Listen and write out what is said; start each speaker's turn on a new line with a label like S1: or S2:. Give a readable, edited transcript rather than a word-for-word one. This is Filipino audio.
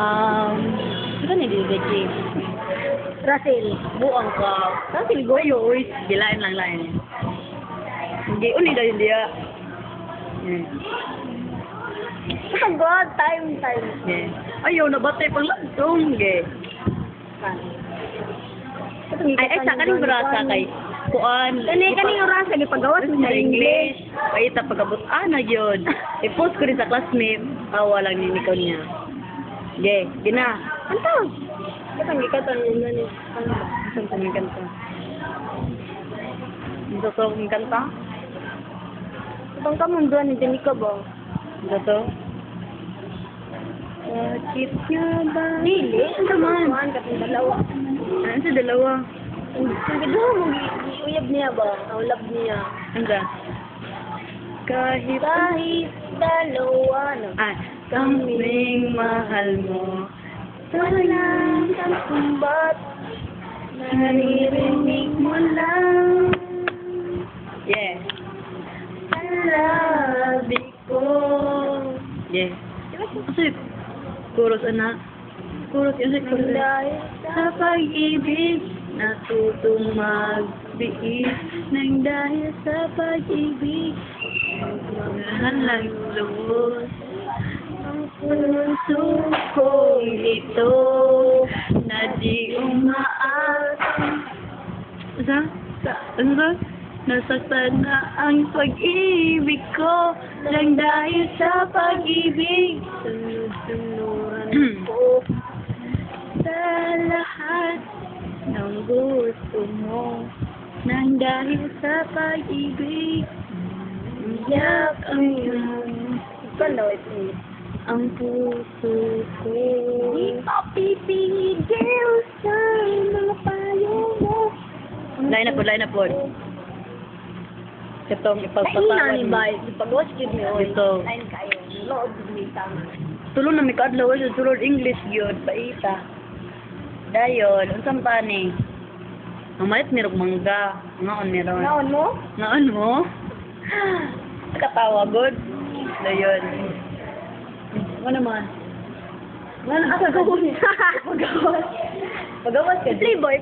S1: Ano ni Didi?
S2: Russell.
S1: Buang ka. Kasi ligoyo, uy. Gilain lang lain. Hindi, uni dahil dia.
S2: God, time.
S1: Ayaw, nabatay pang lantong. Ay, sa kaning brasa kay kuan.
S2: Kaning oras ni pagawas mo
S1: Sa English. Paita pagabot na yun. I-post ko rin sa classmate. Awa lang ni Nico niya. Gina.
S2: Anto? Katang gikatan mo na ni.
S1: Saan kami kanta? Ito to kong kanta?
S2: Itong kamundo ni Janika ba?
S1: Ito to? Bakit nga ba?
S2: Dili.
S1: Ano man?
S2: Kuhaan katong dalawa.
S1: Ano sa dalawa?
S2: Sige daw mo uyab niya ba? Ulab niya.
S1: Ano ka? Kahit
S2: Dalawa no.
S1: kaming mahal mo.
S2: Walang sumbat.
S1: Naririnig mo lang. Yeah.
S2: Labi ko.
S1: Yeah. Kasi, kuros anak. Kuros yun sa kuros.
S2: Dahil
S1: Sa pag-ibig, natutong magbiis. Nang dahil sa pag-ibig, mahal lang lubos. Ang puso kong ito, na di umaatang. Ano ba? Nasaktan na ang pag-ibig ko, nang dahil sa pag-ibig.
S2: sunod-sunuran ko.
S1: Sa lahat ng gusto mo, nang dahil sa pag-ibig, iyak ang iyong
S2: Ikaw daw ito.
S1: ang puso ko.
S2: Di pa pipigil sa mga payo mo.
S1: Line na po. Itong
S2: Kaina ni
S1: ipagpatawan mo.
S2: Bay, pag-watch yun ni Oy.
S1: Ito.
S2: Kain kayo. Lood ni tama.
S1: Tulong na may kadlaw sa tulong English yun, paita. Dayon, unsang pa ni? Ang malit mirog mangga. Ngaon meron.
S2: Naon mo?
S1: Ngaon mo? Katawa, good. Dayon. Ano naman? Ano, asa gawin? Pagawas ka.
S2: Playboy.